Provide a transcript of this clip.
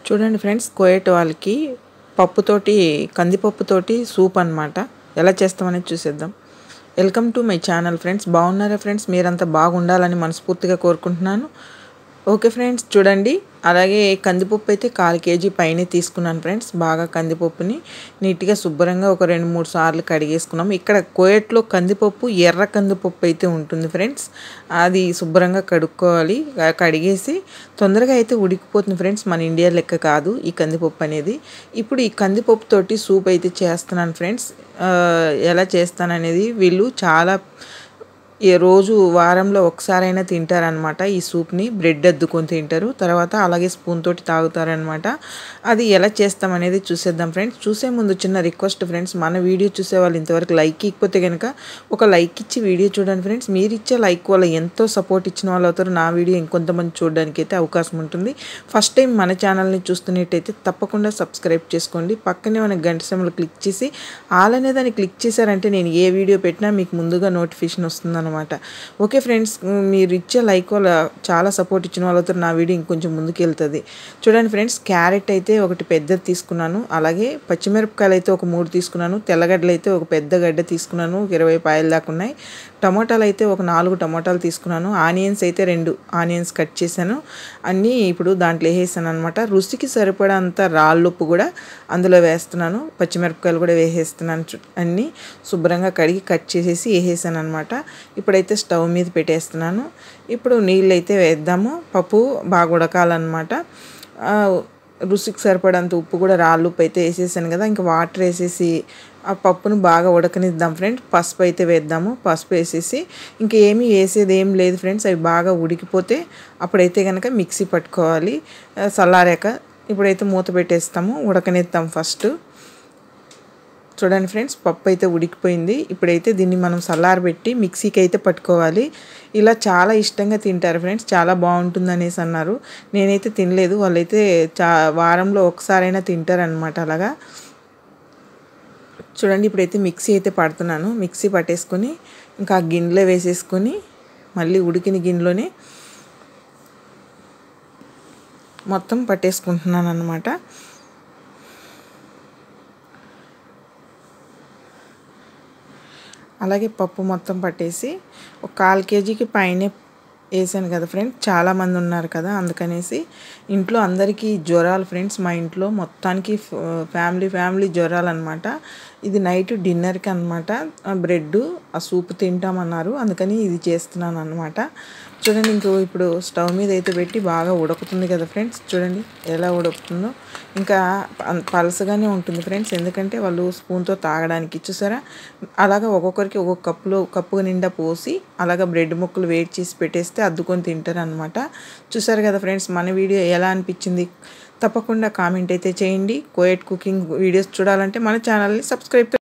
చూడండి friends, Kuwait వాళ్ళకి పప్పుతోటి కందిపప్పుతోటి soup అన్నమాట. ఎలా చేస్తామనేది చూసేద్దాం. Welcome to my channel friends. బాగున్నారా ఫ్రెండ్స్? మీరంతా బాగుండాలని మనస్ఫూర్తిగా కోరుకుంటున్నాను. ఓకే ఫ్రెండ్స్, చూడండి. అలాగే కందిపప్పు అయితే 1/4 కేజీ పైనే తీసుకున్నాను ఫ్రెండ్స్. బాగా కందిపప్పుని నీట్గా శుభ్రంగా ఒక 2-3 సార్లు కడిగేసుకున్నాము. ఇక్కడ కోయేట్లో కందిపప్పు ఎర్ర కందిపప్పు అయితే ఉంటుంది ఫ్రెండ్స్. అది శుభ్రంగా కడుక్కోవాలి. కడిగేసి తొందరగా అయితే ఉడికిపోతుంది ఫ్రెండ్స్. మన ఇండియా లెక్క కాదు ఈ కందిపప్పు అనేది. ఇప్పుడు ఈ కందిపప్పు తోటి సూప్ అయితే చేస్తున్నాను ఫ్రెండ్స్. ఎలా చేస్తాననేది వీళ్ళు చాలా రోజు వారంలో ఒకసారైనా తింటారనమాట. ఈ సూప్ని బ్రెడ్ అద్దుకొని తింటారు. తర్వాత అలాగే స్పూన్ తోటి తాగుతారనమాట. అది ఎలా చేస్తామనేది చూసేద్దాం ఫ్రెండ్స్. చూసే ముందు చిన్న రిక్వెస్ట్ ఫ్రెండ్స్, మన వీడియో చూసే వాళ్ళు ఇంతవరకు లైక్ ఇకపోతే కనుక ఒక లైక్ ఇచ్చి వీడియో చూడండి ఫ్రెండ్స్. మీరు ఇచ్చే లైక్ వల్ల ఎంతో సపోర్ట్ ఇచ్చిన వాళ్ళు అవుతారు. నా వీడియో ఇంకొంతమంది చూడడానికి అయితే అవకాశం ఉంటుంది. ఫస్ట్ టైం మన ఛానల్ని చూస్తున్నట్టయితే తప్పకుండా సబ్స్క్రైబ్ చేసుకోండి. పక్కనే మన గంట సింబల్ క్లిక్ చేసి ఆల్ అనే దాన్ని క్లిక్ చేశారంటే నేను ఏ వీడియో పెట్టినా మీకు ముందుగా నోటిఫికేషన్ వస్తుంది. ఓకే ఫ్రెండ్స్, మీరు ఇచ్చే లైక్ వల్ల చాలా సపోర్ట్ ఇచ్చిన వాళ్ళతో నా వీడియో ఇంకొంచెం ముందుకు వెళ్తుంది. చూడండి ఫ్రెండ్స్, క్యారెట్ అయితే ఒకటి పెద్దది తీసుకున్నాను. అలాగే పచ్చిమిరపకాయలు అయితే ఒక 3 తీసుకున్నాను. తెల్లగడ్డలు అయితే ఒక పెద్ద గడ్డ తీసుకున్నాను, 20 పాయలు దాకా ఉన్నాయి. టమాటాలు అయితే ఒక 4 టమాటాలు తీసుకున్నాను. ఆనియన్స్ అయితే 2 ఆనియన్స్ కట్ చేశాను. అన్నీ ఇప్పుడు దాంట్లో వేసేసాను అనమాట. రుచికి సరిపడంత రాళ్ళుప్పు కూడా అందులో వేస్తున్నాను. పచ్చిమిరపకాయలు కూడా వేసేస్తున్నాను. అన్నీ శుభ్రంగా కడిగి కట్ చేసేసి వేసేసాను అనమాట. ఇప్పుడైతే స్టవ్ మీద పెట్టేస్తున్నాను. ఇప్పుడు నీళ్ళు అయితే వేద్దాము. పప్పు బాగా ఉడకాలన్నమాట. రుచికి సరిపడంత ఉప్పు కూడా రాళ్ళు ఉప్పు అయితే వేసేసాను కదా. ఇంకా వాటర్ వేసేసి ఆ పప్పును బాగా ఉడకనిద్దాం ఫ్రెండ్స్. పసుపు అయితే వేద్దాము. పసుపు వేసేసి ఇంకా ఏమీ వేసేది ఏం లేదు ఫ్రెండ్స్. అవి బాగా ఉడికిపోతే అప్పుడైతే కనుక మిక్సీ పట్టుకోవాలి చల్లారాక. ఇప్పుడైతే మూత పెట్టేస్తాము, ఉడకనిద్దాం ఫస్ట్. చూడండి ఫ్రెండ్స్, పప్పు అయితే ఉడికిపోయింది. ఇప్పుడైతే దీన్ని మనం చల్లారబెట్టి మిక్సీకి అయితే పట్టుకోవాలి. ఇలా చాలా ఇష్టంగా తింటారు ఫ్రెండ్స్. చాలా బాగుంటుంది అనేసి అన్నారు. నేనైతే తినలేదు. వాళ్ళైతే వారంలో ఒకసారైనా తింటారనమాట. అలాగా చూడండి, ఇప్పుడైతే మిక్సీ అయితే పడుతున్నాను. మిక్సీ పట్టేసుకొని ఇంకా గిన్నెలో వేసేసుకొని మళ్ళీ ఉడికిన గిన్నెలోనే మొత్తం పట్టేసుకుంటున్నాను అన్నమాట. అలాగే పప్పు మొత్తం పట్టేసి ఒక 1/4 కేజీకి పైనే వేసాను కదా ఫ్రెండ్స్. చాలామంది ఉన్నారు కదా, అందుకనేసి ఇంట్లో అందరికీ జ్వరాలు ఫ్రెండ్స్. మా ఇంట్లో మొత్తానికి ఫ్యామిలీ జ్వరాలు అనమాట. ఇది నైట్ డిన్నర్కి అనమాట. బ్రెడ్ ఆ సూప్ తింటామన్నారు, అందుకని ఇది చేస్తున్నాను అనమాట. చూడండి, ఇప్పుడు స్టవ్ మీద అయితే పెట్టి బాగా ఉడుకుతుంది కదా ఫ్రెండ్స్. చూడండి ఎలా ఉడుకుతుందో. ఇంకా పలసగానే ఉంటుంది ఫ్రెండ్స్, ఎందుకంటే వాళ్ళు స్పూన్తో తాగడానికి. చూసారా, అలాగా ఒక్కొక్కరికి ఒక్కొక్క కప్పు నిండా పోసి అలాగా బ్రెడ్ ముక్కలు వేడి చేసి పెట్టేస్తే అద్దుకొని తింటారు అనమాట. చూసారు కదా ఫ్రెండ్స్, మన వీడియో ఎలా అనిపించింది తప్పకుండా కామెంట్ అయితే చేయండి. కోయేట్ కుకింగ్ వీడియోస్ చూడాలంటే మన ఛానల్ని సబ్స్క్రైబ్